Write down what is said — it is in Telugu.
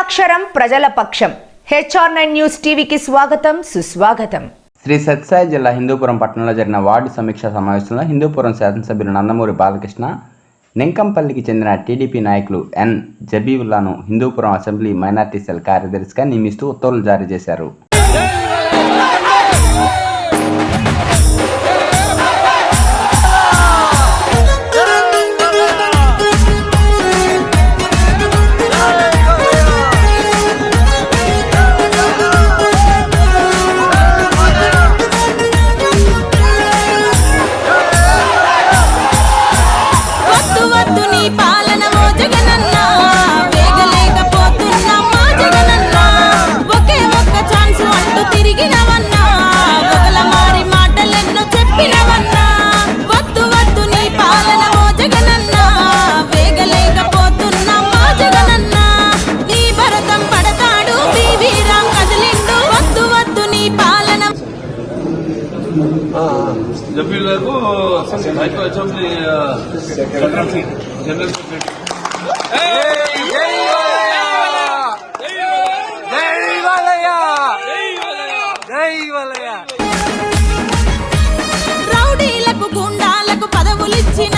అక్షరం ప్రజల పక్షం. HR9 న్యూస్ టీవీకి స్వాగతం, సుస్వాగతం. శ్రీ సత్యసాయి జిల్లా హిందూపురం పట్టణంలో జరిగిన వార్డు సమీక్షా సమావేశంలో హిందూపురం శాసనసభ్యులు నందమూరి బాలకృష్ణ, నెంకంపల్లికి చెందిన టీడీపీ నాయకులు ఎన్ జబీవుల్లాను హిందూపురం అసెంబ్లీ మైనార్టీ సెల్ కార్యదర్శిగా నియమిస్తూ ఉత్తర్వులు జారీ చేశారు. జబీలకు అసెంబ్లీ సెక్రటరీ జనరల్ సెక్రటరీ రౌడీలకు గుండాలకు పదవులిచ్చిన